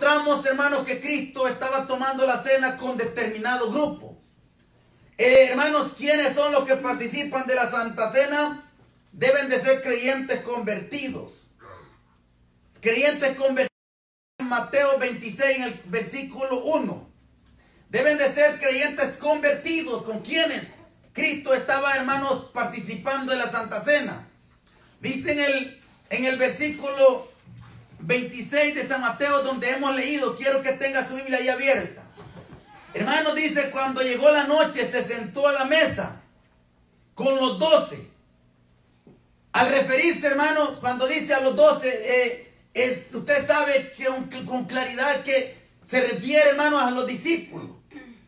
encontramos, hermanos, que Cristo estaba tomando la cena con determinado grupo. Hermanos, ¿quiénes son los que participan de la Santa Cena? Deben de ser creyentes convertidos. Creyentes convertidos en Mateo 26, en el versículo 1. Deben de ser creyentes convertidos. ¿Con quiénes? Cristo estaba, hermanos, participando en la Santa Cena. Dice en el versículo 26 de San Mateo, donde hemos leído, quiero que tenga su Biblia ahí abierta. Hermanos, dice, cuando llegó la noche, se sentó a la mesa con los 12. Al referirse, hermanos, cuando dice a los 12, usted sabe que con claridad que se refiere, hermanos, a los discípulos.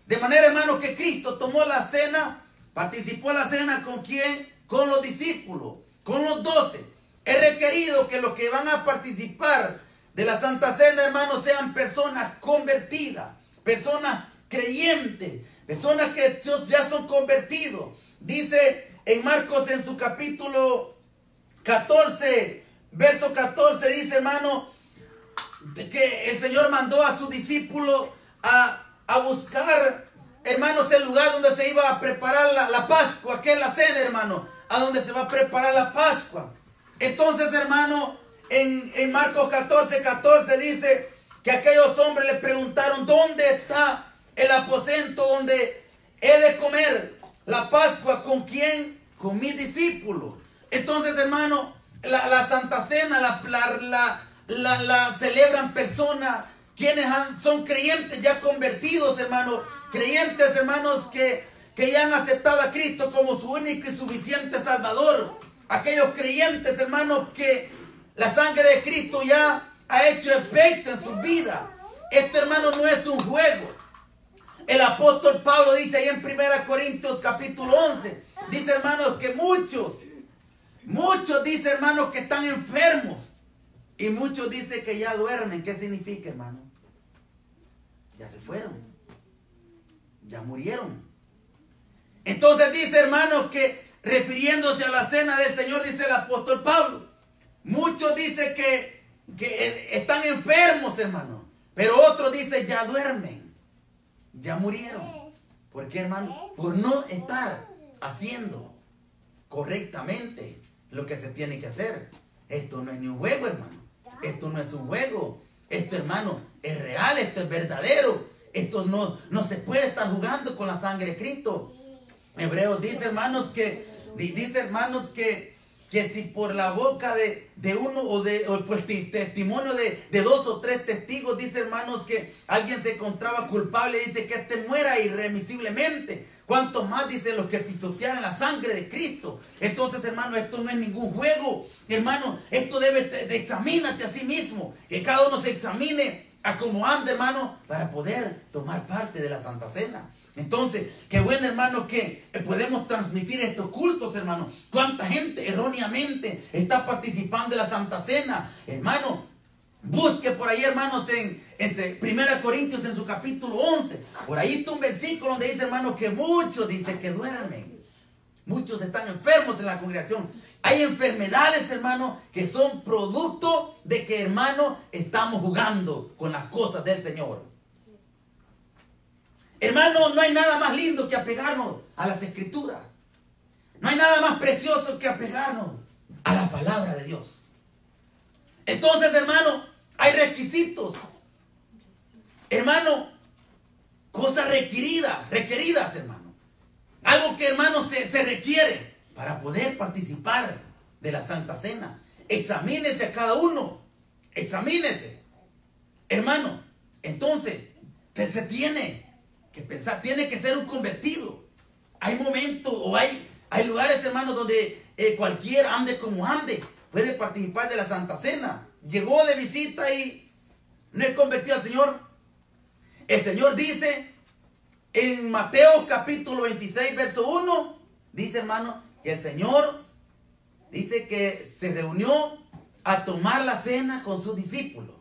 De manera, hermanos, que Cristo tomó la cena, participó en la cena ¿con quién? Con los discípulos, con los 12. Es requerido que los que van a participar de la Santa Cena, hermanos, sean personas convertidas, personas creyentes, personas que ya son convertidos. Dice en Marcos, en su capítulo 14, verso 14, dice, hermano, que el Señor mandó a sus discípulos a buscar, hermanos, el lugar donde se iba a preparar la Pascua, que es la cena, hermano, a donde se va a preparar la Pascua. Entonces, hermano, en Marcos 14, 14 dice que aquellos hombres le preguntaron, ¿dónde está el aposento donde he de comer la Pascua? ¿Con quién? Con mis discípulos. Entonces, hermano, la Santa Cena la celebran personas quienes son creyentes ya convertidos, hermanos. Creyentes, hermanos, que ya han aceptado a Cristo como su único y suficiente Salvador. Aquellos creyentes, hermanos, que la sangre de Cristo ya ha hecho efecto en su vida. Esto, hermano, no es un juego. El apóstol Pablo dice ahí en 1 Corintios capítulo 11, dice, hermanos, que muchos dice, hermanos, que están enfermos. Y muchos dicen que ya duermen. ¿Qué significa, hermano? Ya se fueron. Ya murieron. Entonces dice, hermanos, que refiriéndose a la cena del Señor, dice el apóstol Pablo, muchos dicen que están enfermos, hermano, pero otros dicen ya duermen, ya murieron. ¿Por qué, hermano? Por no estar haciendo correctamente lo que se tiene que hacer. Esto no es ni un juego, hermano. Esto no es un juego. Esto, hermano, es real, esto es verdadero. Esto no se puede estar jugando con la sangre de Cristo. Hebreos dice, hermanos, que si por la boca de uno o por testimonio de 2 o 3 testigos, dice, hermanos, que alguien se encontraba culpable, dice que éste muera irremisiblemente. Cuanto más, dicen, los que pisotearan la sangre de Cristo. Entonces, hermano, esto no es ningún juego. Hermano, esto examínate a sí mismo. Que cada uno se examine a como anda, hermano, para poder tomar parte de la Santa Cena. Entonces, qué bueno, hermano, que podemos transmitir estos cultos, hermano. Cuánta gente erróneamente está participando de la Santa Cena. Hermano, busque por ahí, hermanos, en 1 Corintios, en su capítulo 11. Por ahí está un versículo donde dice, hermano, que muchos dicen que duermen. Muchos están enfermos en la congregación. Hay enfermedades, hermano, que son producto de que, hermano, estamos jugando con las cosas del Señor. Hermano, no hay nada más lindo que apegarnos a las Escrituras. No hay nada más precioso que apegarnos a la palabra de Dios. Entonces, hermano, hay requisitos. Hermano, cosas requeridas, hermano. Algo que, hermano, se requiere para poder participar de la Santa Cena. Examínese a cada uno. Examínese. Hermano, entonces, se tiene que pensar, tiene que ser un convertido. Hay momentos o hay lugares, hermanos, donde cualquiera, ande como ande, puede participar de la Santa Cena. Llegó de visita y no es convertido al Señor. El Señor dice en Mateo capítulo 26, verso 1, dice, hermano, que el Señor dice que se reunió a tomar la cena con sus discípulos.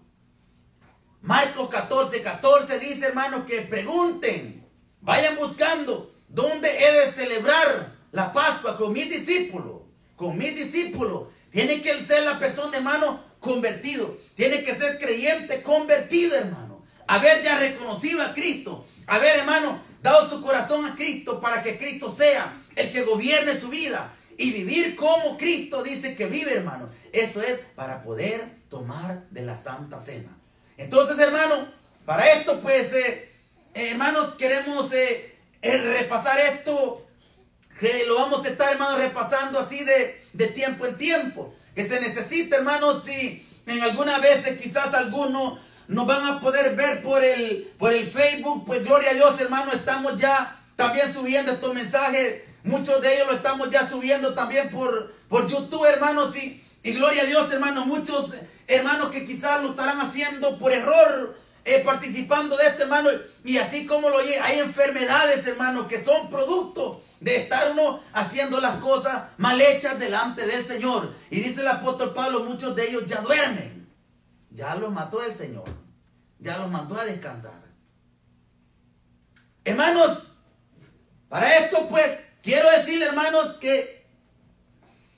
Marcos 14, 14 dice, hermanos, que pregunten, vayan buscando dónde he de celebrar la Pascua con mis discípulos. Con mis discípulos. Tiene que ser la persona, hermano, convertido. Tiene que ser creyente convertido, hermano. Haber ya reconocido a Cristo. Haber, hermano, dado su corazón a Cristo para que Cristo sea el que gobierne su vida. Y vivir como Cristo dice que vive, hermano. Eso es para poder tomar de la Santa Cena. Entonces, hermano, para esto, pues, hermanos, queremos repasar esto. Que lo vamos a estar, hermanos, repasando así de tiempo en tiempo. Que se necesita, hermanos, si en algunas veces quizás algunos nos van a poder ver por el Facebook, pues gloria a Dios, hermano, estamos ya también subiendo estos mensajes. Muchos de ellos lo estamos ya subiendo también por YouTube, hermanos, y gloria a Dios, hermanos. Muchos hermanos que quizás lo estarán haciendo por error, participando de esto, hermano. Y así como lo oye, hay enfermedades, hermanos, que son producto de estar uno haciendo las cosas mal hechas delante del Señor. Y dice el apóstol Pablo, muchos de ellos ya duermen. Ya los mató el Señor. Ya los mandó a descansar. Hermanos, para esto pues quiero decirle, hermanos, que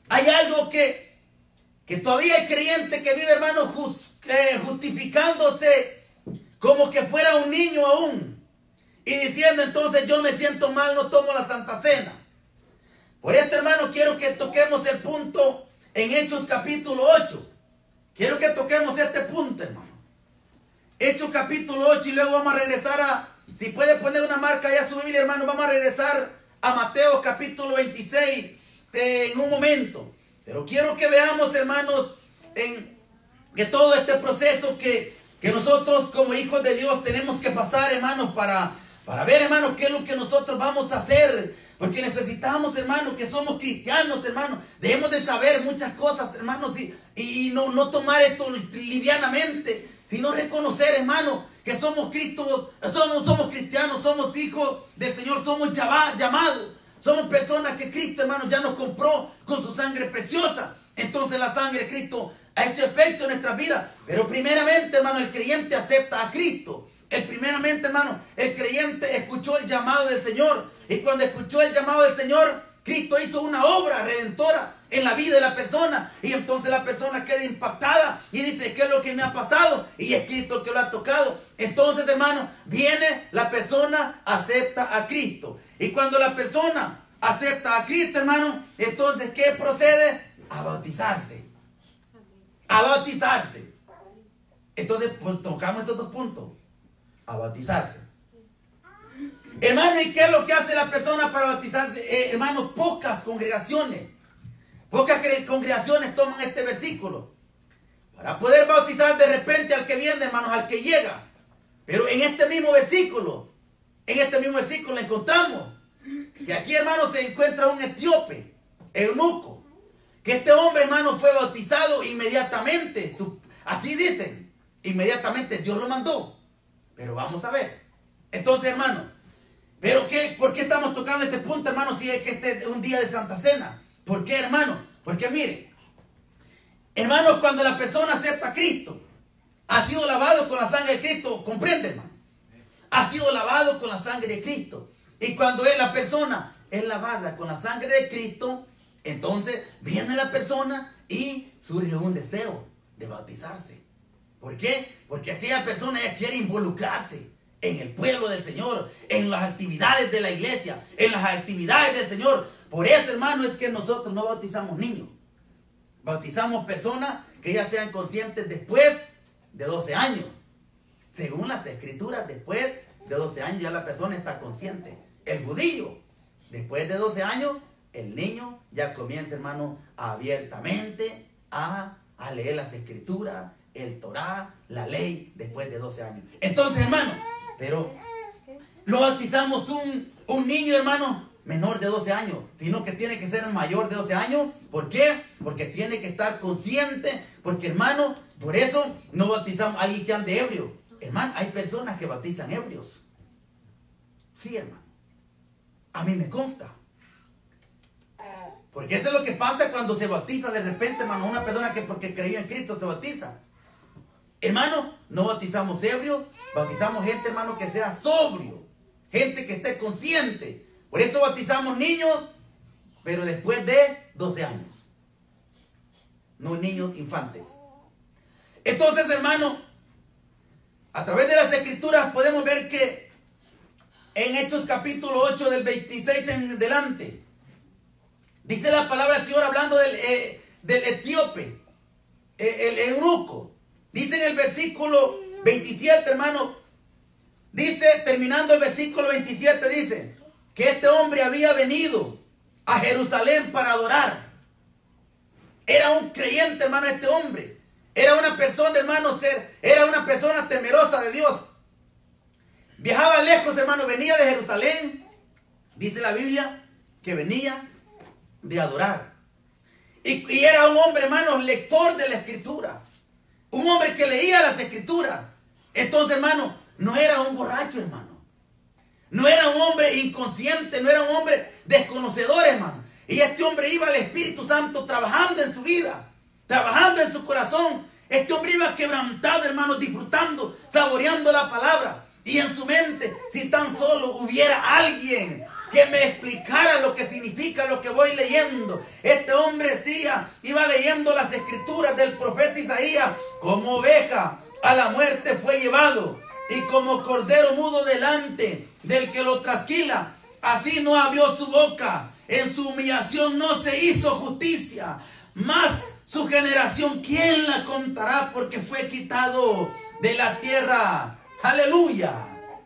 hay algo que todavía hay creyentes que vive, hermanos, justificándose como que fuera un niño aún. Y diciendo, entonces yo me siento mal, no tomo la Santa Cena. Por esto, hermano, quiero que toquemos el punto en Hechos capítulo 8. Quiero que toquemos este punto, hermano. Hechos capítulo 8 y luego vamos a regresar si puede poner una marca ahí a su Biblia, hermano, vamos a regresar a Mateo capítulo 26 en un momento. Pero quiero que veamos, hermanos, que todo este proceso que nosotros como hijos de Dios tenemos que pasar, hermanos, para ver, hermanos, qué es lo que nosotros vamos a hacer. Porque necesitamos, hermanos, que somos cristianos, hermanos. Debemos de saber muchas cosas, hermanos, y no tomar esto livianamente, sino reconocer, hermanos, que somos cristianos, somos hijos del Señor, somos llamados. Somos personas que Cristo, hermanos, ya nos compró con su sangre preciosa. Entonces la sangre de Cristo ha hecho efecto en nuestras vidas. Pero primeramente, hermano, el creyente acepta a Cristo. Primeramente, hermano, el creyente escuchó el llamado del Señor. Y cuando escuchó el llamado del Señor, Cristo hizo una obra redentora en la vida de la persona. Y entonces la persona queda impactada y dice, ¿qué es lo que me ha pasado? Y es Cristo el que lo ha tocado. Entonces, hermano, viene la persona, acepta a Cristo. Y cuando la persona acepta a Cristo, hermano, entonces, ¿qué procede? A bautizarse. A bautizarse. Entonces, pues, tocamos estos dos puntos. A bautizarse. Hermano, ¿y qué es lo que hace la persona para bautizarse? Hermano, pocas congregaciones toman este versículo. Para poder bautizar de repente al que viene, hermanos, al que llega. Pero en este mismo versículo encontramos que aquí, hermanos, se encuentra un etíope, eunuco, que este hombre, hermano, fue bautizado inmediatamente. Así dicen, inmediatamente Dios lo mandó. Pero vamos a ver. Entonces, hermano, ¿por qué estamos tocando este punto, hermano, si es que este es un día de Santa Cena? ¿Por qué, hermano? Porque mire, hermanos, cuando la persona acepta a Cristo, ha sido lavado con la sangre de Cristo, ¿comprende, hermano? Ha sido lavado con la sangre de Cristo. Y cuando la persona es lavada con la sangre de Cristo, entonces viene la persona y surge un deseo de bautizarse. ¿Por qué? Porque aquella persona ya quiere involucrarse en el pueblo del Señor, en las actividades de la iglesia, en las actividades del Señor. Por eso, hermano, es que nosotros no bautizamos niños. Bautizamos personas que ya sean conscientes después de 12 años. Según las escrituras, después de 12 años ya la persona está consciente. El judío, después de 12 años, el niño ya comienza, hermano, abiertamente a leer las escrituras, el Torá, la ley, después de 12 años. Entonces, hermano, pero no bautizamos un niño, hermano, menor de 12 años, sino que tiene que ser mayor de 12 años. ¿Por qué? Porque tiene que estar consciente. Porque, hermano, por eso no bautizamos a alguien que ande ebrio. Hermano, hay personas que bautizan ebrios. Sí, hermano. A mí me consta. Porque eso es lo que pasa cuando se bautiza de repente, hermano, una persona que porque creyó en Cristo se bautiza. Hermano, no bautizamos ebrios, bautizamos gente, hermano, que sea sobrio, gente que esté consciente. Por eso bautizamos niños, pero después de 12 años. No niños infantes. Entonces, hermano, a través de las escrituras podemos ver que en Hechos capítulo 8 del 26 en adelante, dice la palabra del Señor hablando del etíope, el eunuco. Dice en el versículo 27, hermano, dice, terminando el versículo 27, dice que este hombre había venido a Jerusalén para adorar. Era un creyente, hermano, este hombre. Era una persona, hermano, era una persona temerosa de Dios. Viajaba lejos, hermano, venía de Jerusalén. Dice la Biblia que venía de adorar. Y era un hombre, hermano, lector de la escritura. Un hombre que leía las escrituras. Entonces, hermano, no era un borracho, hermano. No era un hombre inconsciente, no era un hombre desconocedor, hermano. Y este hombre iba al Espíritu Santo trabajando en su vida, trabajando en su corazón. Este hombre iba quebrantado, hermano, disfrutando, saboreando la palabra. Y en su mente, si tan solo hubiera alguien que me explicara lo que significa lo que voy leyendo. Este hombre iba leyendo las escrituras del profeta Isaías. Como oveja a la muerte fue llevado, y como cordero mudo delante del que lo trasquila, así no abrió su boca. En su humillación no se hizo justicia. Mas su generación, ¿quién la contará? Porque fue quitado de la tierra. Aleluya.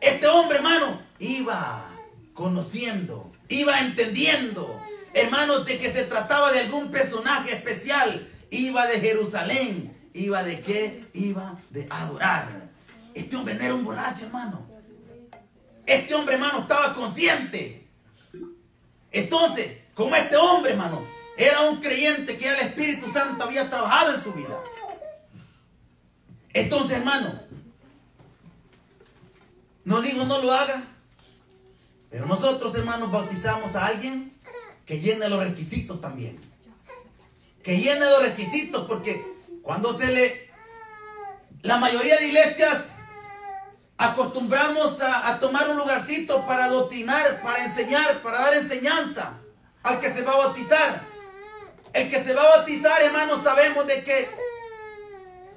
Este hombre, hermano, iba conociendo, iba entendiendo, hermanos, de que se trataba de algún personaje especial. Iba de Jerusalén. ¿Iba de qué? Iba de adorar. Este hombre no era un borracho, hermano. Este hombre, hermano, estaba consciente. Entonces, como este hombre, hermano, era un creyente que el Espíritu Santo había trabajado en su vida. Entonces, hermano, no digo no lo haga, pero nosotros, hermanos, bautizamos a alguien que llene los requisitos también. Que llene los requisitos, porque cuando la mayoría de iglesias acostumbramos a tomar un lugarcito para adoctrinar, para enseñar, para dar enseñanza al que se va a bautizar. El que se va a bautizar, hermanos, sabemos de que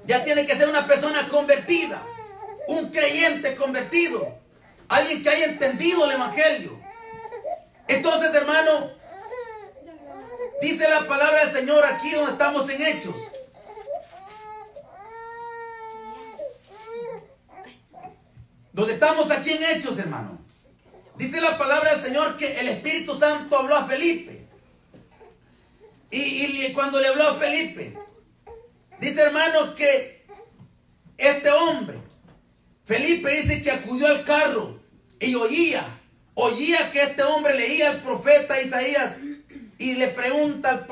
ya tiene que ser una persona convertida, un creyente convertido, alguien que haya entendido el evangelio. Entonces, hermano, dice la palabra del Señor aquí donde estamos en Hechos. Donde estamos aquí en Hechos, hermano. Dice la palabra del Señor que el Espíritu Santo habló a Felipe. Y cuando le habló a Felipe, dice, hermano, que este hombre, Felipe, dice que acudió al carro y oía que este hombre leía al profeta Isaías. Y le pregunta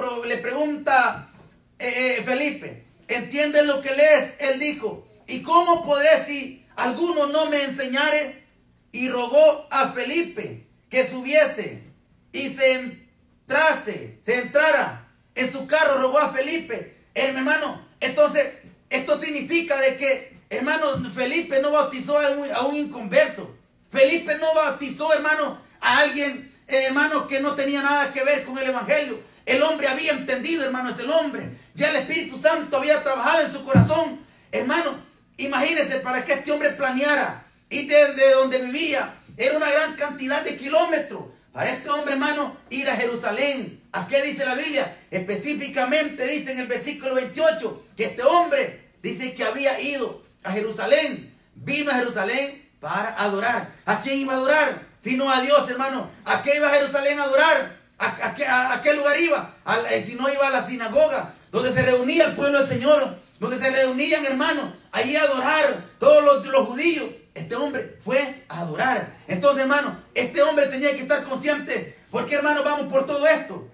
Felipe, ¿entiendes lo que lees? Él dijo, ¿y cómo podré si alguno no me enseñare? Y rogó a Felipe que subiese y se entrara en su carro. Rogó a Felipe, hermano. Entonces, esto significa de que, hermano, Felipe no bautizó a un inconverso. Felipe no bautizó, hermano, a alguien, hermano, que no tenía nada que ver con el evangelio. El hombre había entendido, hermano, es el hombre. Ya el Espíritu Santo había trabajado en su corazón. Hermano, imagínense, para que este hombre planeara y desde donde vivía, era una gran cantidad de kilómetros. Para este hombre, hermano, ir a Jerusalén. ¿A qué dice la Biblia? Específicamente dice en el versículo 28 que este hombre dice que había ido a Jerusalén. Vino a Jerusalén para adorar. ¿A quién iba a adorar? Sino a Dios, hermano. ¿A qué iba a Jerusalén a adorar? ¿A qué lugar iba? Si no iba a la sinagoga, donde se reunía el pueblo del Señor, donde se reunían, hermanos, allí a adorar todos los judíos. Este hombre fue a adorar. Entonces, hermano, este hombre tenía que estar consciente. ¿Por qué, hermano, vamos por todo esto?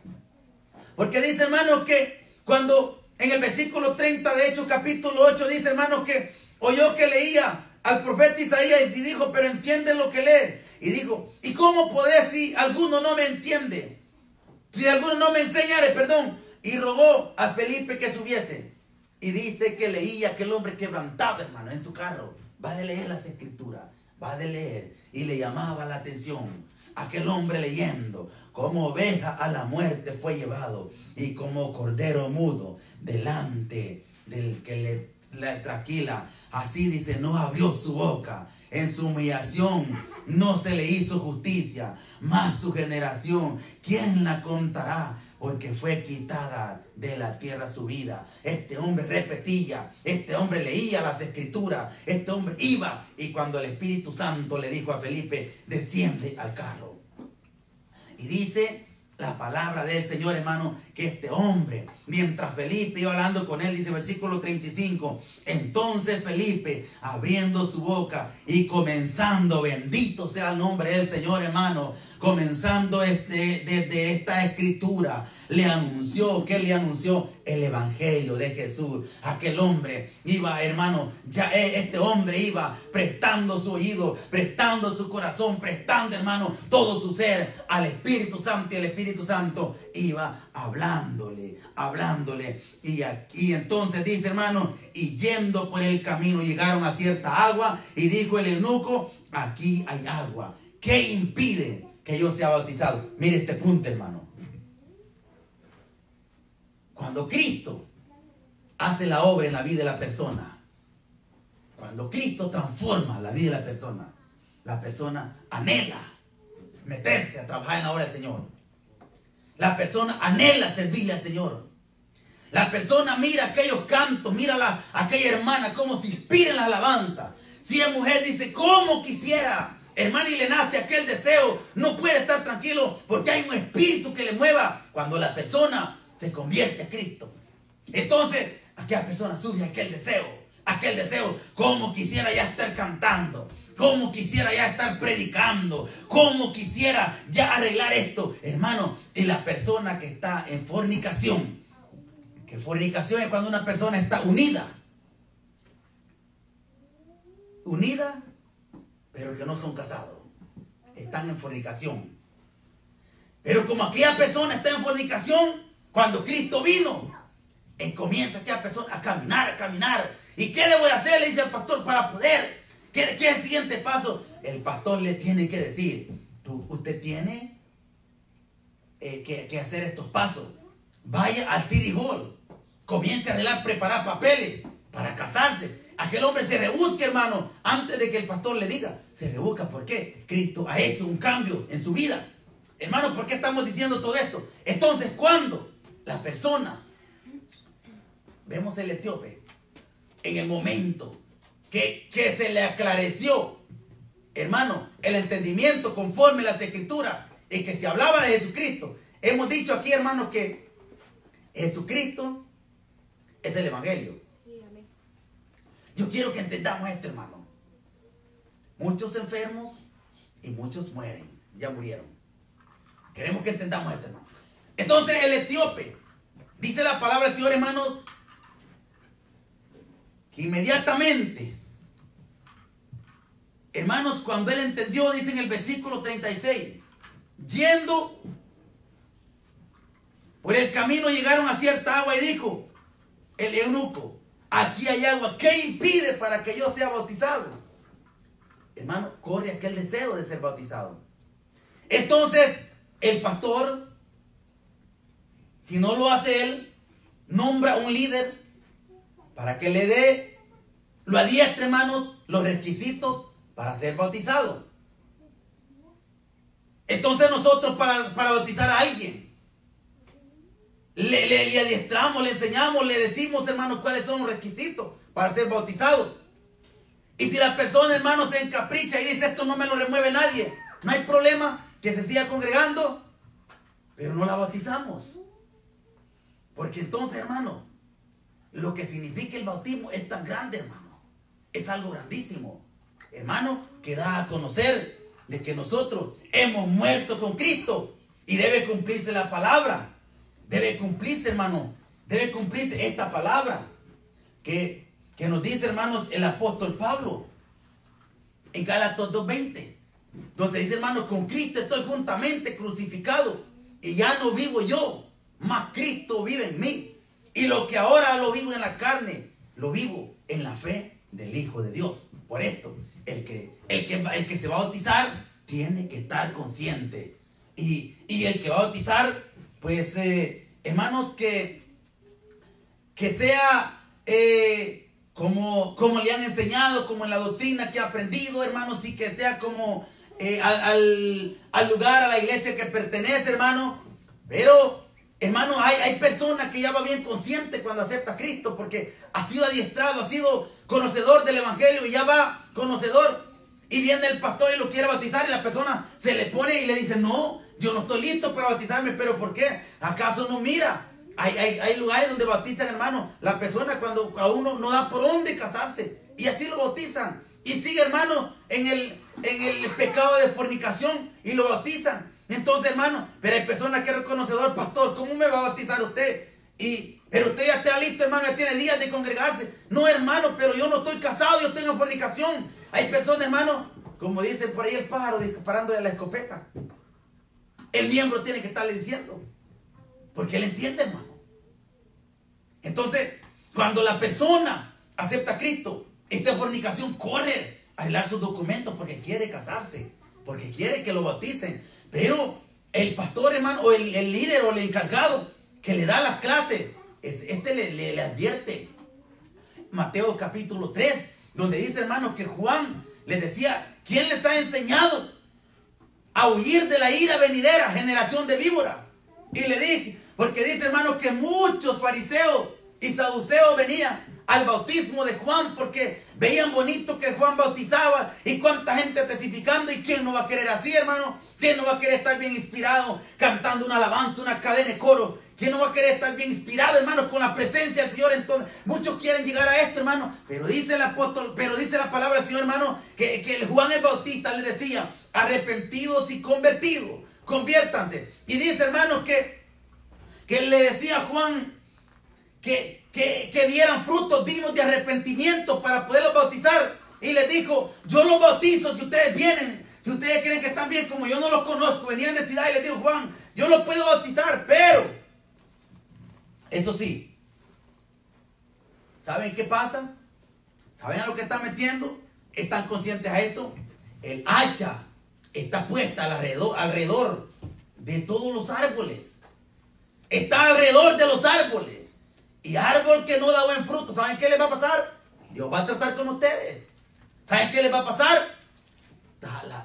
Porque dice, hermano, que cuando en el versículo 30 de Hechos capítulo 8 dice, hermano, que oyó que leía al profeta Isaías y dijo, pero entiende lo que lee. Y dijo, ¿y cómo podré si alguno no me entiende? Si alguno no me enseñare, perdón. Y rogó a Felipe que subiese. Y dice que leía aquel hombre quebrantado, hermano, en su carro. Va de leer las escrituras, va de leer. Y le llamaba la atención aquel hombre leyendo. Como oveja a la muerte fue llevado, y como cordero mudo delante del que tranquila. Así dice, no abrió su boca. En su humillación no se le hizo justicia. Mas su generación, ¿quién la contará? Porque fue quitada de la tierra su vida. Este hombre repetía, este hombre leía las escrituras, este hombre iba. Y cuando el Espíritu Santo le dijo a Felipe, desciende al carro. Y dice la palabra del Señor, hermano, que este hombre, mientras Felipe iba hablando con él, dice versículo 35, entonces Felipe, abriendo su boca y bendito sea el nombre del Señor, hermano, comenzando desde esta escritura, le anunció, ¿qué le anunció? El evangelio de Jesús. Aquel hombre iba, hermano, este hombre iba prestando su oído, prestando su corazón, prestando, hermano, todo su ser al Espíritu Santo, y el Espíritu Santo iba hablándole. Y entonces dice, hermano, y yendo por el camino llegaron a cierta agua, y dijo el eunuco, aquí hay agua, ¿qué impide que yo sea bautizado? Mire este punto, hermano. Cuando Cristo hace la obra en la vida de la persona, cuando Cristo transforma la vida de la persona anhela meterse a trabajar en la obra del Señor. La persona anhela servirle al Señor. La persona mira aquellos cantos, mira aquella hermana, cómo se inspira en la alabanza. Si es mujer, dice, ¿cómo quisiera? Hermana, y le nace aquel deseo. No puede estar tranquilo porque hay un espíritu que le mueva cuando la persona se convierte a Cristo. Entonces, aquella persona sube aquel deseo, como quisiera ya estar cantando, como quisiera ya estar predicando, como quisiera ya arreglar esto, hermano. Y la persona que está en fornicación, que fornicación es cuando una persona está unida, pero que no son casados, están en fornicación. Pero como aquella persona está en fornicación, cuando Cristo vino, comienza aquella persona a caminar. ¿Y qué le voy a hacer? Le dice el pastor, para poder. ¿Qué es el siguiente paso? El pastor le tiene que decir, usted tiene que hacer estos pasos. Vaya al City Hall, comience a arreglar, preparar papeles para casarse. Aquel hombre se rebusca, hermano, antes de que el pastor le diga. Se rebusca, ¿por qué? Cristo ha hecho un cambio en su vida. Hermano, ¿por qué estamos diciendo todo esto? Entonces, cuando la persona, vemos el etíope, en el momento que se le aclareció, hermano, el entendimiento conforme a las escrituras, y que se hablaba de Jesucristo. Hemos dicho aquí, hermano, que Jesucristo es el evangelio. Yo quiero que entendamos esto, hermano. Muchos enfermos y muchos mueren, ya murieron. Queremos que entendamos esto, hermano. Entonces el etíope, dice la palabra del Señor, hermanos, que inmediatamente, hermanos, cuando él entendió, dice en el versículo 36, yendo por el camino llegaron a cierta agua, y dijo el eunuco, aquí hay agua, ¿qué impide para que yo sea bautizado? Hermano, corre aquel deseo de ser bautizado. Entonces el pastor, si no lo hace él, nombra un líder para que le dé, lo adiestre, hermanos, los requisitos para ser bautizado. Entonces nosotros para bautizar a alguien, le adiestramos, le enseñamos, le decimos, hermanos, cuáles son los requisitos para ser bautizado. Y si la persona, hermano, se encapricha y dice, esto no me lo remueve nadie, no hay problema, que se siga congregando, pero no la bautizamos. Porque entonces, hermano, lo que significa el bautismo es tan grande, hermano. Es algo grandísimo, hermano, que da a conocer de que nosotros hemos muerto con Cristo. Y debe cumplirse la palabra. Debe cumplirse, hermano. Debe cumplirse esta palabra que nos dice, hermanos, el apóstol Pablo en Gálatas 2:20. Donde dice, hermano, con Cristo estoy juntamente crucificado. Y ya no vivo yo, mas Cristo vive en mí. Y lo que ahora lo vivo en la carne, lo vivo en la fe del Hijo de Dios. Por esto, el que se va a bautizar tiene que estar consciente. Y el que va a bautizar, pues, hermanos, que sea como le han enseñado, como en la doctrina que ha aprendido, hermanos, y que sea como al lugar, a la iglesia que pertenece, hermano. Pero, hermano, hay personas que ya va bien consciente cuando acepta a Cristo, porque ha sido adiestrado, ha sido conocedor del evangelio y ya va conocedor. Y viene el pastor y lo quiere bautizar y la persona se le pone y le dice: no, yo no estoy listo para bautizarme. ¿Pero por qué? ¿Acaso no mira? Hay lugares donde bautizan, hermano, la persona cuando a uno no da por dónde casarse, y así lo bautizan. Y sigue, hermano, en el pecado de fornicación y lo bautizan. Entonces, hermano, pero hay personas que es reconocedor: pastor, ¿cómo me va a bautizar usted? Pero usted ya está listo, hermano, ya tiene días de congregarse. No, hermano, pero yo no estoy casado, yo tengo fornicación. Hay personas, hermano, como dice por ahí el pájaro disparando de la escopeta. El miembro tiene que estarle diciendo, porque él entiende, hermano. Entonces, cuando la persona acepta a Cristo, esta fornicación corre a arreglar sus documentos porque quiere casarse, porque quiere que lo bauticen. Pero el pastor, hermano, o el líder o el encargado que le da las clases, le advierte. Mateo capítulo 3, donde dice, hermano, que Juan les decía: ¿quién les ha enseñado a huir de la ira venidera, generación de víbora? Y le dije, porque dice, hermano, que muchos fariseos y saduceos venían al bautismo de Juan porque veían bonito que Juan bautizaba y cuánta gente testificando. ¿Y quién no va a querer así, hermano? ¿Quién no va a querer estar bien inspirado cantando una alabanza, una cadena de coro? ¿Quién no va a querer estar bien inspirado, hermano, con la presencia del Señor? Entonces, muchos quieren llegar a esto, hermano, pero dice el apóstol, pero dice la palabra del Señor, hermano, que Juan el Bautista le decía: arrepentidos y convertidos, conviértanse. Y dice, hermano, que le decía a Juan que dieran frutos dignos de arrepentimiento para poderlos bautizar. Y les dijo: yo los bautizo si ustedes vienen, si ustedes creen que están bien, como yo no los conozco. Venían de ciudad y les dijo Juan: yo los puedo bautizar, pero eso sí, ¿saben qué pasa? ¿Saben a lo que están metiendo? ¿Están conscientes a esto? El hacha está puesta alrededor de todos los árboles. Está alrededor de los árboles. Y árbol que no da buen fruto, ¿saben qué les va a pasar? Dios va a tratar con ustedes. ¿Saben qué les va a pasar?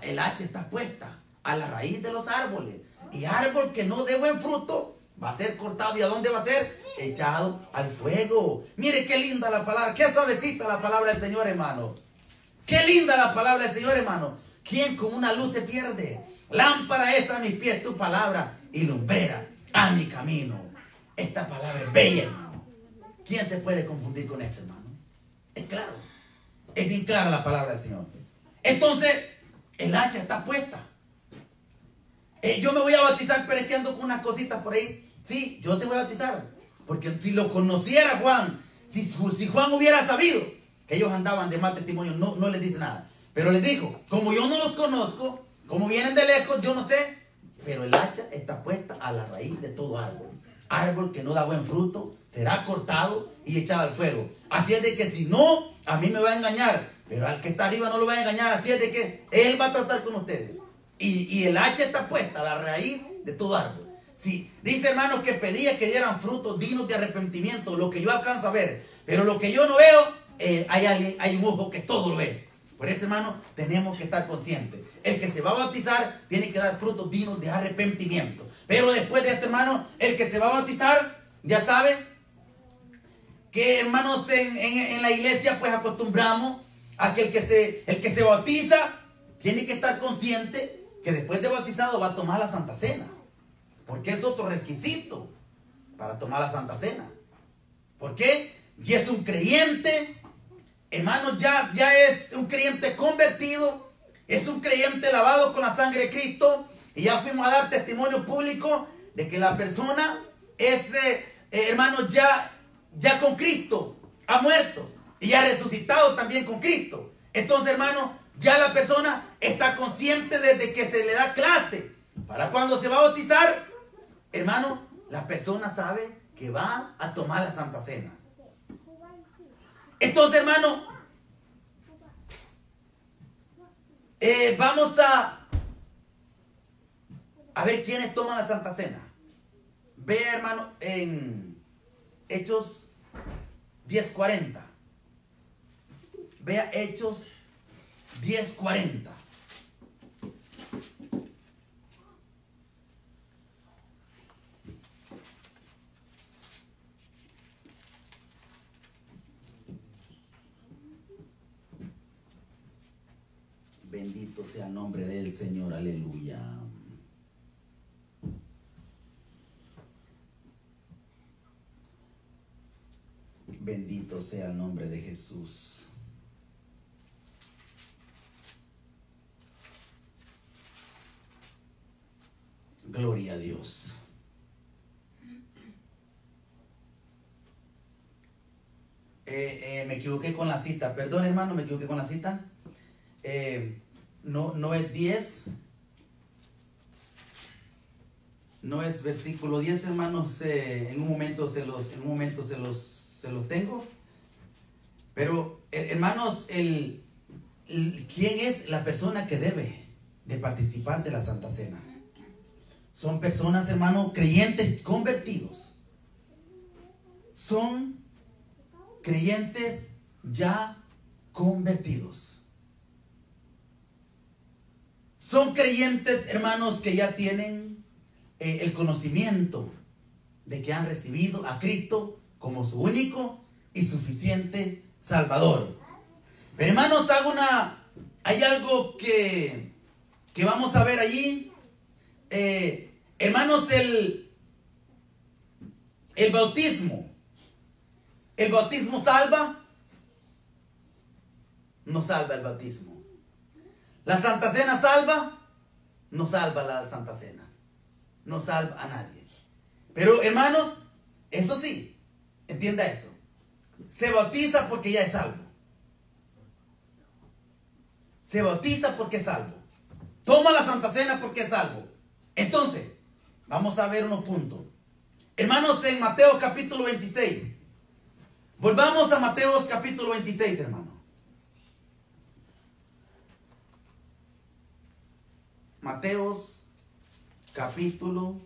El hacha está puesta a la raíz de los árboles. Y árbol que no dé buen fruto va a ser cortado. ¿Y a dónde va a ser? Echado al fuego. Mire qué linda la palabra, qué suavecita la palabra del Señor, hermano. Qué linda la palabra del Señor, hermano. ¿Quién con una luz se pierde? Lámpara es a mis pies tu palabra y lumbrera a mi camino. Esta palabra es bella, hermano. ¿Quién se puede confundir con esto, hermano? Es claro. Es bien clara la palabra del Señor. Entonces, el hacha está puesta. Yo me voy a bautizar, pero es que ando con unas cositas por ahí. Sí, yo te voy a bautizar. Porque si lo conociera Juan, si Juan hubiera sabido que ellos andaban de mal testimonio, no les dice nada. Pero les dijo: como yo no los conozco, como vienen de lejos, yo no sé. Pero el hacha está puesta a la raíz de todo árbol. Árbol que no da buen fruto será cortado y echado al fuego. Así es de que si no, a mí me va a engañar, pero al que está arriba no lo va a engañar. Así es de que Él va a tratar con ustedes. Y el hacha está puesta a la raíz de todo árbol. Sí, dice, hermanos, que pedía que dieran frutos dignos de arrepentimiento, lo que yo alcanzo a ver. Pero lo que yo no veo, hay un ojo que todo lo ve. Por eso, hermano, tenemos que estar conscientes. El que se va a bautizar tiene que dar frutos dignos de arrepentimiento. Pero después de esto, hermano, el que se va a bautizar, ya sabe que, hermanos, en la iglesia pues acostumbramos a que el que se bautiza tiene que estar consciente que después de bautizado va a tomar la Santa Cena. Porque es otro requisito para tomar la Santa Cena. ¿Por qué? Y es un creyente, hermanos, ya es un creyente convertido, es un creyente lavado con la sangre de Cristo, y ya fuimos a dar testimonio público de que la persona es, hermanos, ya con Cristo, ha muerto y ha resucitado también con Cristo. Entonces, hermanos, ya la persona está consciente desde que se le da clase. Para cuando se va a bautizar, hermano, la persona sabe que va a tomar la Santa Cena. Entonces, hermano, vamos a ver quiénes toman la Santa Cena. Vea, hermano, en Hechos 10:40. Vea Hechos 10:40. Bendito sea el nombre del Señor, aleluya. Bendito sea el nombre de Jesús. Gloria a Dios. Me equivoqué con la cita. Perdón, hermano, me equivoqué con la cita. No es 10. No es versículo 10, hermanos. En un momento se los tengo. Pero, hermanos, ¿quién es la persona que debe de participar de la Santa Cena? Son personas, hermanos, creyentes convertidos. Son creyentes ya convertidos. Son creyentes, hermanos, que ya tienen el conocimiento de que han recibido a Cristo como su único y suficiente Salvador. Pero, hermanos, hay algo que vamos a ver allí. Hermanos, el bautismo. ¿El bautismo salva? No salva el bautismo. ¿La Santa Cena salva? No salva la Santa Cena. No salva a nadie. Pero, hermanos, eso sí, entienda esto. Se bautiza porque ya es salvo. Se bautiza porque es salvo. Toma la Santa Cena porque es salvo. Entonces, vamos a ver unos puntos. Hermanos, en Mateo capítulo 26. Volvamos a Mateo capítulo 26, hermano. Mateos capítulo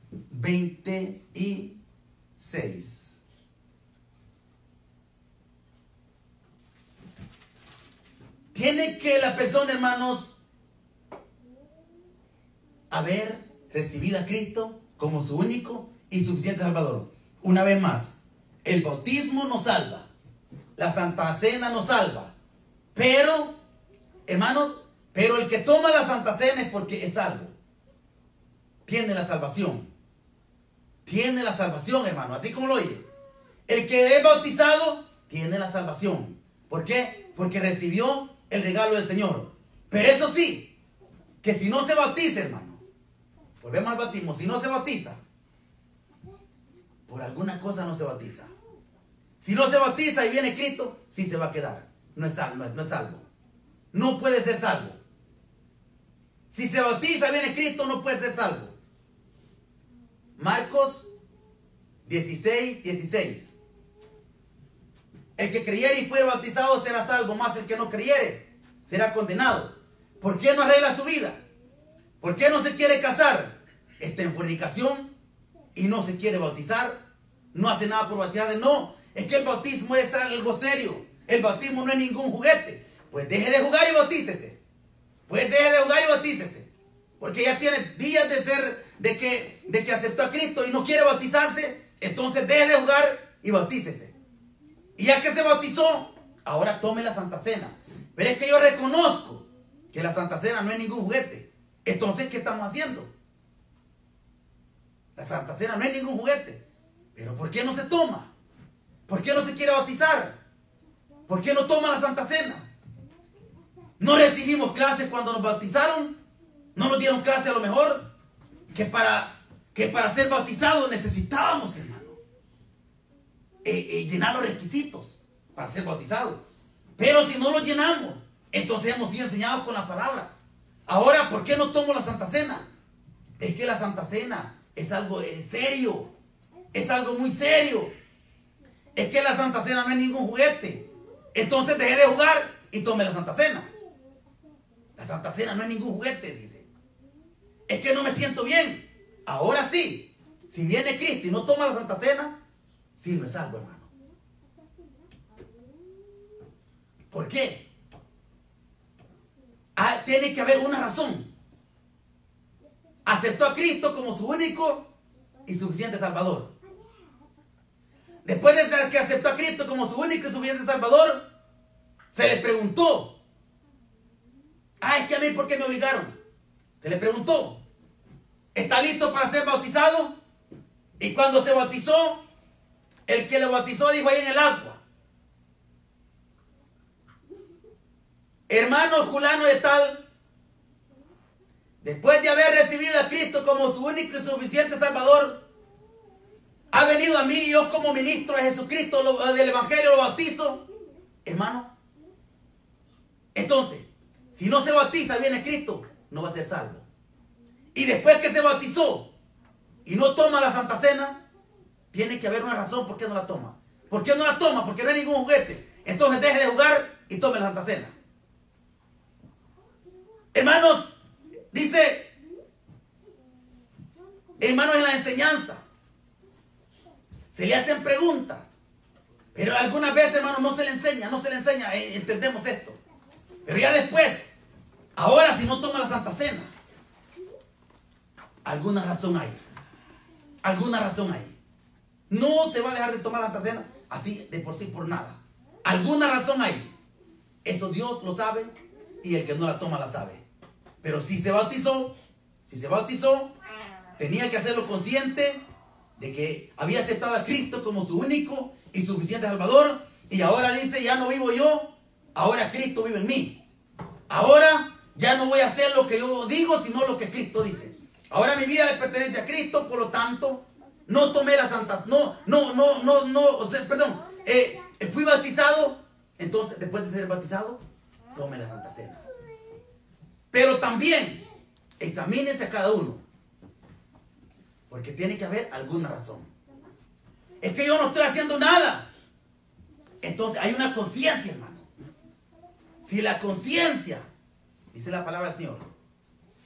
26. Tiene que la persona, hermanos, haber recibido a Cristo como su único y suficiente Salvador. Una vez más, el bautismo nos salva, la Santa Cena nos salva, pero, hermanos, pero el que toma la Santa Cena es porque es salvo. Tiene la salvación. Tiene la salvación, hermano, así como lo oye. El que es bautizado tiene la salvación. ¿Por qué? Porque recibió el regalo del Señor. Pero eso sí, que si no se bautiza, hermano, volvemos al bautismo, si no se bautiza, por alguna cosa no se bautiza. Si no se bautiza y viene Cristo, sí se va a quedar. No es salvo, no es salvo. No puede ser salvo. Si se bautiza y viene Cristo, no puede ser salvo. Marcos 16:16. El que creyere y fuere bautizado será salvo, más el que no creyere será condenado. ¿Por qué no arregla su vida? ¿Por qué no se quiere casar? Está en fornicación y no se quiere bautizar. No hace nada por bautizarse. No, es que el bautismo es algo serio. El bautismo no es ningún juguete. Pues deje de jugar y bautícese. Pues deje de jugar y bautícese. Porque ya tiene días de que aceptó a Cristo y no quiere bautizarse. Entonces deje de jugar y bautícese. Y ya que se bautizó, ahora tome la Santa Cena. Pero es que yo reconozco que la Santa Cena no es ningún juguete. Entonces, ¿qué estamos haciendo? La Santa Cena no es ningún juguete. Pero ¿por qué no se toma? ¿Por qué no se quiere bautizar? ¿Por qué no toma la Santa Cena? ¿No recibimos clases cuando nos bautizaron? ¿No nos dieron clase a lo mejor? Que para ser bautizados necesitábamos, hermano, llenar los requisitos para ser bautizados. Pero si no los llenamos, entonces hemos sido enseñados con la palabra. Ahora, ¿por qué no tomo la Santa Cena? Es que la Santa Cena es algo serio. Es algo muy serio. Es que la Santa Cena no es ningún juguete. Entonces deje de jugar y tome la Santa Cena. La Santa Cena no es ningún juguete, dice. Es que no me siento bien. Ahora sí, si viene Cristo y no toma la Santa Cena, sí no es salvo, hermano. ¿Por qué? Tiene que haber una razón. Aceptó a Cristo como su único y suficiente Salvador. Después de que aceptó a Cristo como su único y suficiente Salvador, se le preguntó: es que a mí, ¿por qué me obligaron? Se le preguntó: ¿está listo para ser bautizado? Y cuando se bautizó, el que lo bautizó dijo ahí en el agua: hermano fulano de tal, después de haber recibido a Cristo como su único y suficiente Salvador, ha venido a mí, y yo como ministro de Jesucristo del Evangelio lo bautizo. Hermano, entonces, si no se bautiza viene Cristo, no va a ser salvo. Y después que se bautizó y no toma la Santa Cena, tiene que haber una razón por qué no la toma. ¿Por qué no la toma? Porque no hay ningún juguete. Entonces deje de jugar y tome la Santa Cena. Hermanos, dice, hermanos, en la enseñanza se le hacen preguntas, pero algunas veces, hermanos, no se le enseña, entendemos esto. Pero ya después, ahora si no toma la Santa Cena, alguna razón hay. Alguna razón hay. No se va a dejar de tomar la Santa Cena así de por sí por nada. Alguna razón hay. Eso Dios lo sabe y el que no la toma la sabe. Pero si se bautizó, tenía que hacerlo consciente de que había aceptado a Cristo como su único y suficiente Salvador. Y ahora dice: ya no vivo yo, ahora Cristo vive en mí. Ahora ya no voy a hacer lo que yo digo, sino lo que Cristo dice. Ahora mi vida le pertenece a Cristo, por lo tanto, no tomé la Santa... fui bautizado, entonces después de ser bautizado, tome la Santa Cena. Pero también, examínense a cada uno, porque tiene que haber alguna razón. Es que yo no estoy haciendo nada. Entonces hay una conciencia, hermano. Si la conciencia, dice la palabra del Señor,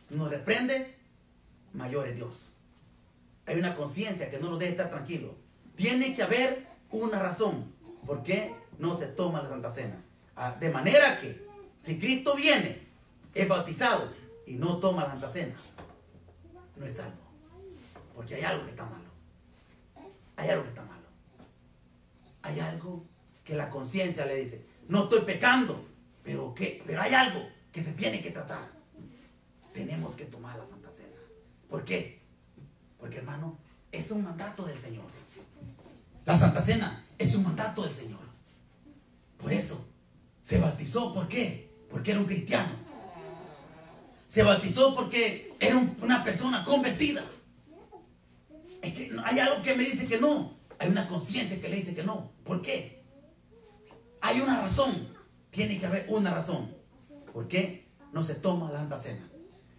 nos reprende, mayor es Dios. Hay una conciencia que no nos deja estar tranquilos. Tiene que haber una razón por qué no se toma la Santa Cena. De manera que si Cristo viene, es bautizado y no toma la Santa Cena, no es salvo. Porque hay algo que está malo. Hay algo que está malo. Hay algo que la conciencia le dice: no estoy pecando, pero hay algo que se tiene que tratar. Tenemos que tomar la Santa Cena. ¿Por qué? Porque, hermano, es un mandato del Señor. La Santa Cena es un mandato del Señor. Por eso se bautizó. ¿Por qué? Porque era un cristiano. Se bautizó porque era una persona convertida. Es que hay algo que me dice que no. Hay una conciencia que le dice que no. ¿Por qué? Hay una razón. Tiene que haber una razón. ¿Por qué no se toma la Santa Cena?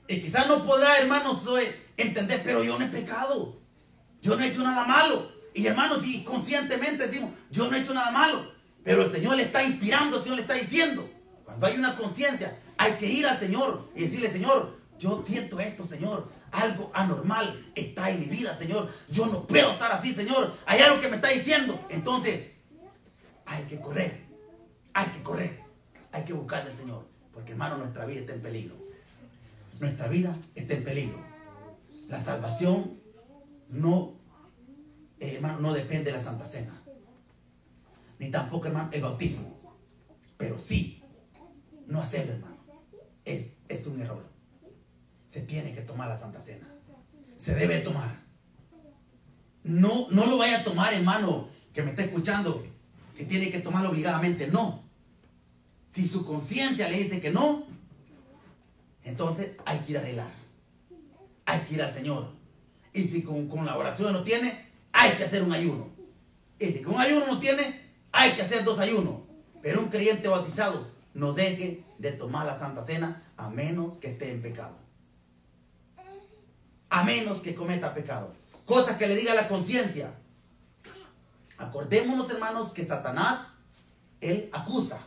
Y quizás no podrá, hermanos, entender: pero yo no he pecado. Yo no he hecho nada malo. Y hermanos, si conscientemente decimos: yo no he hecho nada malo, pero el Señor le está inspirando, el Señor le está diciendo. Cuando hay una conciencia, hay que ir al Señor y decirle: Señor, yo siento esto, Señor. Algo anormal está en mi vida, Señor. Yo no puedo estar así, Señor. Hay algo que me está diciendo. Entonces, hay que correr. Hay que correr. Hay que buscar al Señor. Porque, hermano, nuestra vida está en peligro. Nuestra vida está en peligro. La salvación no, hermano, no depende de la Santa Cena. Ni tampoco, hermano, el bautismo. Pero sí, no hacerlo, hermano, es un error. Se tiene que tomar la Santa Cena. Se debe tomar. No lo vaya a tomar, hermano, que me está escuchando, que tiene que tomarlo obligadamente. No. Si su conciencia le dice que no, entonces hay que ir a arreglar. Hay que ir al Señor. Y si con la oración no tiene, hay que hacer un ayuno. Y si con un ayuno no tiene, hay que hacer 2 ayunos. Pero un creyente bautizado no deje de tomar la Santa Cena a menos que esté en pecado. A menos que cometa pecado. Cosas que le diga la conciencia. Acordémonos, hermanos, que Satanás, él acusa.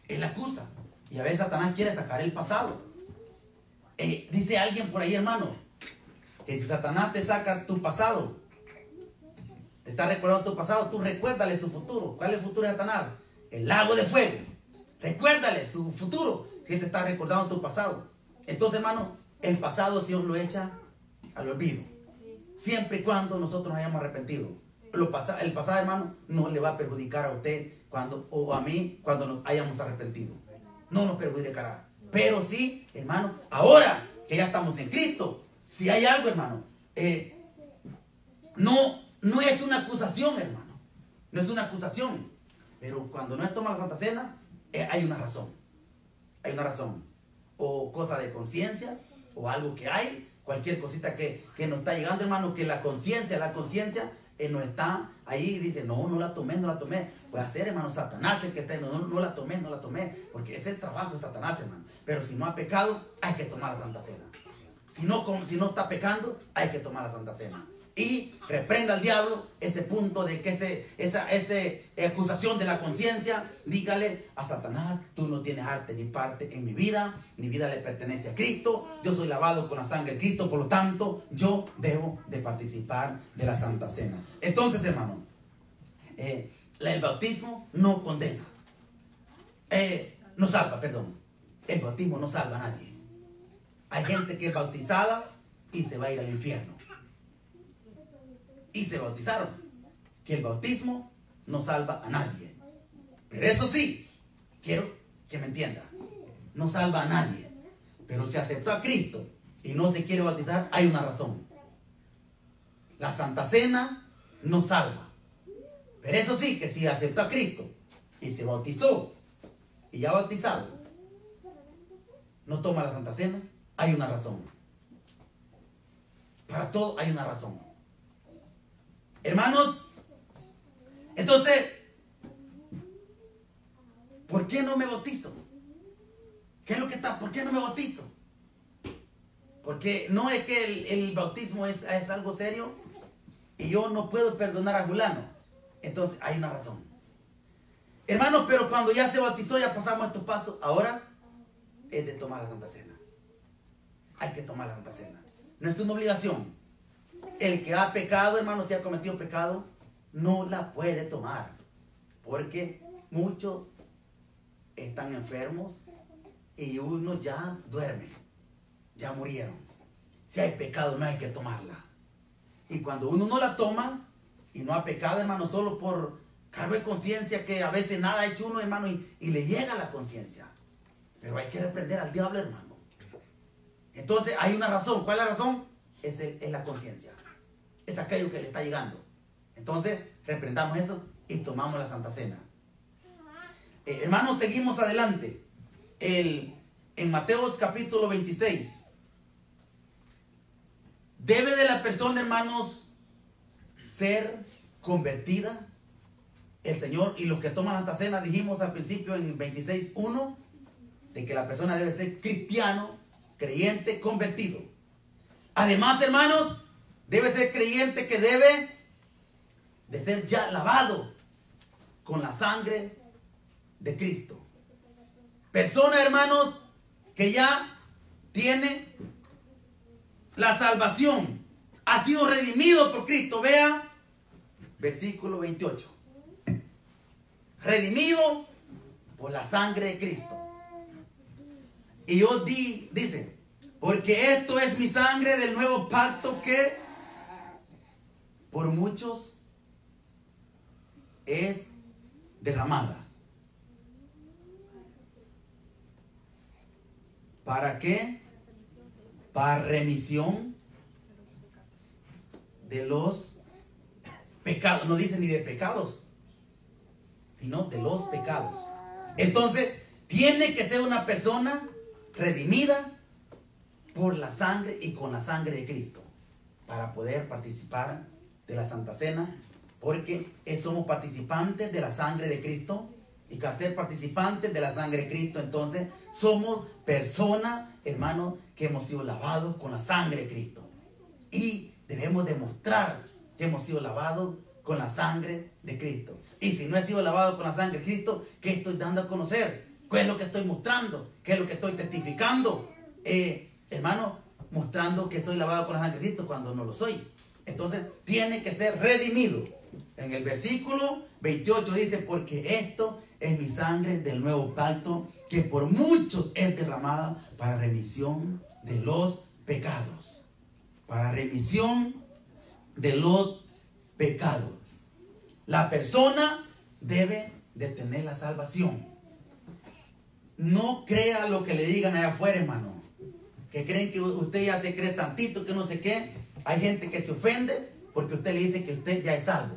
Él acusa. Y a veces Satanás quiere sacar el pasado. Dice alguien por ahí, hermano, que si Satanás te saca tu pasado, te está recordando tu pasado, tú recuérdale su futuro. ¿Cuál es el futuro de Satanás? El lago de fuego. Recuérdale su futuro, si Él te está recordando tu pasado. Entonces, hermano, el pasado Dios lo echa al olvido, siempre y cuando nosotros nos hayamos arrepentido. El pasado, hermano, no le va a perjudicar a usted o a mí cuando nos hayamos arrepentido. No nos perjudicará. Pero sí, hermano, ahora que ya estamos en Cristo, si hay algo, hermano, no es una acusación, hermano. No es una acusación. Pero cuando no se toma la Santa Cena, hay una razón. Hay una razón. O cosa de conciencia, o algo que hay, cualquier cosita que nos está llegando, hermano, que la conciencia no está ahí y dice, no la tomé. Puede ser, hermano, Satanás el que está, no la tomé, porque es el trabajo de Satanás, hermano. Pero si no ha pecado, hay que tomar la Santa Cena. Si no está pecando, hay que tomar la Santa Cena. Y reprenda al diablo ese punto de que esa acusación de la conciencia. Dígale a Satanás, tú no tienes arte ni parte en mi vida le pertenece a Cristo, yo soy lavado con la sangre de Cristo, por lo tanto yo debo de participar de la Santa Cena. Entonces, hermano, el bautismo no condena, no salva, perdón. El bautismo no salva a nadie. Hay gente que es bautizada y se va a ir al infierno. Y se bautizaron. Que el bautismo no salva a nadie. Pero eso sí, quiero que me entienda. No salva a nadie. Pero si aceptó a Cristo y no se quiere bautizar, hay una razón. La Santa Cena no salva. Pero eso sí, que si aceptó a Cristo y se bautizó y ya bautizado, no toma la Santa Cena, hay una razón. Para todo hay una razón. Hermanos, entonces, ¿por qué no me bautizo? ¿Por qué no me bautizo? Porque no es que el bautismo es algo serio y yo no puedo perdonar a fulano. Entonces, hay una razón. Hermanos, pero cuando ya se bautizó, ya pasamos estos pasos, ahora es de tomar la Santa Cena. Hay que tomar la Santa Cena. No es una obligación. El que ha pecado, hermano, si ha cometido pecado, no la puede tomar. Porque muchos están enfermos y unos ya duermen, ya murieron. Si hay pecado, no hay que tomarla. Y cuando uno no la toma y no ha pecado, hermano, solo por cargo de conciencia, que a veces nada ha hecho uno, hermano, y le llega la conciencia. Pero hay que reprender al diablo, hermano. Entonces hay una razón. ¿Cuál es la razón? Es la conciencia. Es aquello que le está llegando. Entonces, reprendamos eso y tomamos la Santa Cena. Hermanos, seguimos adelante. En Mateos capítulo 26. ¿Debe de la persona, hermanos, ser convertida? El Señor y los que toman la Santa Cena, dijimos al principio en 26:1, de que la persona debe ser cristiano, creyente, convertido. Además, hermanos, debe ser creyente que debe de ser ya lavado con la sangre de Cristo. Persona, hermanos, que ya tiene la salvación, ha sido redimido por Cristo. Vea, versículo 28. Redimido por la sangre de Cristo. Y yo dice, porque esto es mi sangre del nuevo pacto que por muchos es derramada. ¿Para qué? Para remisión de los pecados. No dice ni de pecados, sino de los pecados. Entonces, tiene que ser una persona redimida por la sangre y con la sangre de Cristo para poder participar de la Santa Cena, porque somos participantes de la sangre de Cristo, y al ser participantes de la sangre de Cristo, entonces somos personas, hermanos, que hemos sido lavados con la sangre de Cristo, y debemos demostrar que hemos sido lavados con la sangre de Cristo. Y si no he sido lavado con la sangre de Cristo, ¿qué estoy dando a conocer? ¿Qué es lo que estoy mostrando? ¿Qué es lo que estoy testificando? Hermano, mostrando que soy lavado con la sangre de Cristo cuando no lo soy. Entonces, tiene que ser redimido. En el versículo 28 dice, porque esto es mi sangre del nuevo pacto, que por muchos es derramada para remisión de los pecados. Para remisión de los pecados. La persona debe de tener la salvación. No crea lo que le digan allá afuera, hermano. Que creen que usted ya se cree santito, que no sé qué. Hay gente que se ofende porque usted le dice que usted ya es salvo.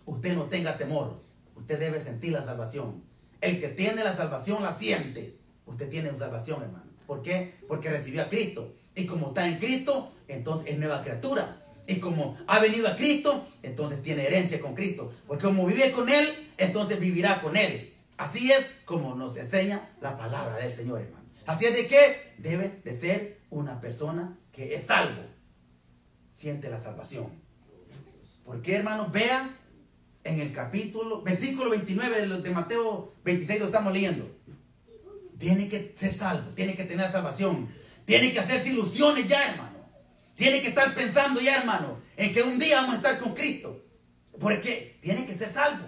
Usted no tenga temor. Usted debe sentir la salvación. El que tiene la salvación la siente. Usted tiene salvación, hermano. ¿Por qué? Porque recibió a Cristo. Y como está en Cristo, entonces es nueva criatura. Y como ha venido a Cristo, entonces tiene herencia con Cristo. Porque como vive con Él, entonces vivirá con Él. Así es como nos enseña la palabra del Señor, hermano. Así es de que debe de ser una persona que es salvo. Siente la salvación. Porque, hermanos, vean en el versículo 29 de Mateo 26, lo estamos leyendo. Tiene que ser salvo, tiene que tener salvación. Tiene que hacerse ilusiones ya, hermano. Tiene que estar pensando ya, hermano, en que un día vamos a estar con Cristo. Porque tiene que ser salvo.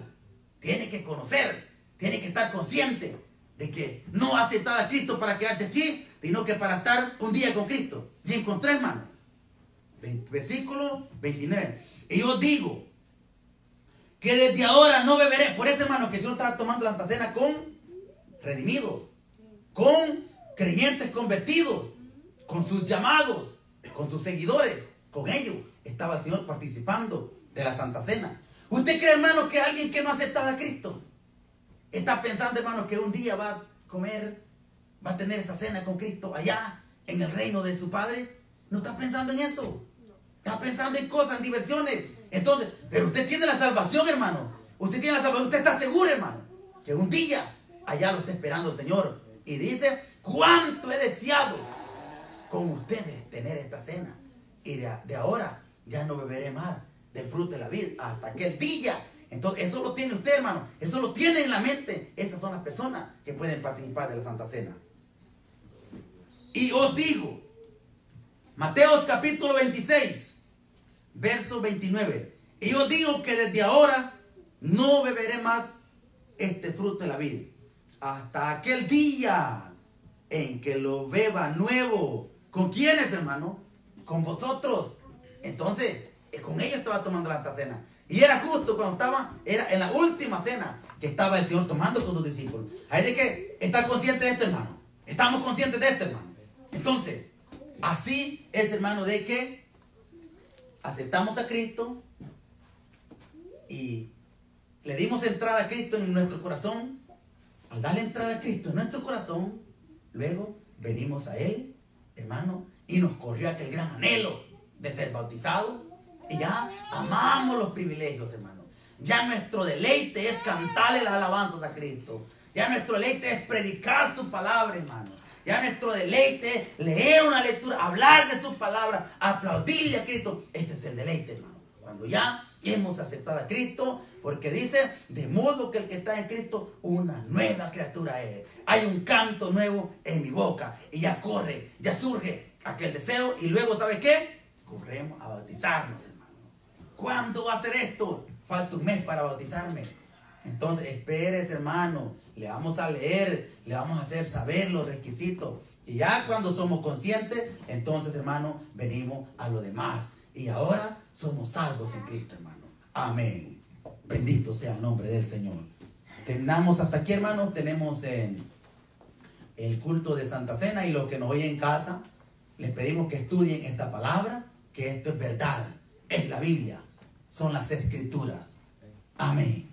Tiene que conocer. Tiene que estar consciente de que no ha aceptado a Cristo para quedarse aquí, sino que para estar un día con Cristo. Y encontré, hermano. Versículo 29. Y yo digo que desde ahora no beberé. Por eso, hermano, que el Señor estaba tomando la Santa Cena con redimidos, con creyentes convertidos, con sus llamados, con sus seguidores. Con ellos estaba el Señor participando de la Santa Cena. ¿Usted cree, hermano, que alguien que no ha aceptado a Cristo está pensando, hermano, que un día va a comer, va a tener esa cena con Cristo allá en el reino de su Padre? No está pensando en eso. Está pensando en cosas, en diversiones. Entonces, pero usted tiene la salvación, hermano. Usted tiene la salvación. Usted está seguro, hermano, que un día allá lo está esperando el Señor. Y dice, cuánto he deseado con ustedes tener esta cena. Y de ahora ya no beberé más del fruto de la vid hasta aquel día. Entonces, eso lo tiene usted, hermano. Eso lo tiene en la mente. Esas son las personas que pueden participar de la Santa Cena. Y os digo, Mateos capítulo 26, verso 29. Y os digo que desde ahora no beberé más este fruto de la vid hasta aquel día en que lo beba nuevo. ¿Con quiénes, hermano? Con vosotros. Entonces, con ellos estaba tomando la Santa Cena. Y era justo cuando era en la última cena que estaba el Señor tomando con sus discípulos. Hay de que estar consciente de esto, hermano. Estamos conscientes de esto, hermano. Entonces, así es, hermano, de que aceptamos a Cristo y le dimos entrada a Cristo en nuestro corazón. Al darle entrada a Cristo en nuestro corazón, luego venimos a Él, hermano, y nos corrió aquel gran anhelo de ser bautizados. Y ya amamos los privilegios, hermano. Ya nuestro deleite es cantarle las alabanzas a Cristo. Ya nuestro deleite es predicar su palabra, hermano. Ya nuestro deleite es leer una lectura, hablar de sus palabras, aplaudirle a Cristo. Ese es el deleite, hermano. Cuando ya hemos aceptado a Cristo, porque dice, de modo que el que está en Cristo, una nueva criatura es. Hay un canto nuevo en mi boca. Y ya corre, ya surge aquel deseo. Y luego, ¿sabe qué? Corremos a bautizarnos, hermano. ¿Cuándo va a ser esto? Falta un mes para bautizarme. Entonces, espérese, hermano. Le vamos a leer, le vamos a hacer saber los requisitos. Y ya cuando somos conscientes, entonces, hermano, venimos a lo demás. Y ahora somos salvos en Cristo, hermano. Amén. Bendito sea el nombre del Señor. Terminamos hasta aquí, hermano. Tenemos el culto de Santa Cena. Y los que nos oyen en casa, les pedimos que estudien esta palabra, que esto es verdad. Es la Biblia. Son las Escrituras. Amén.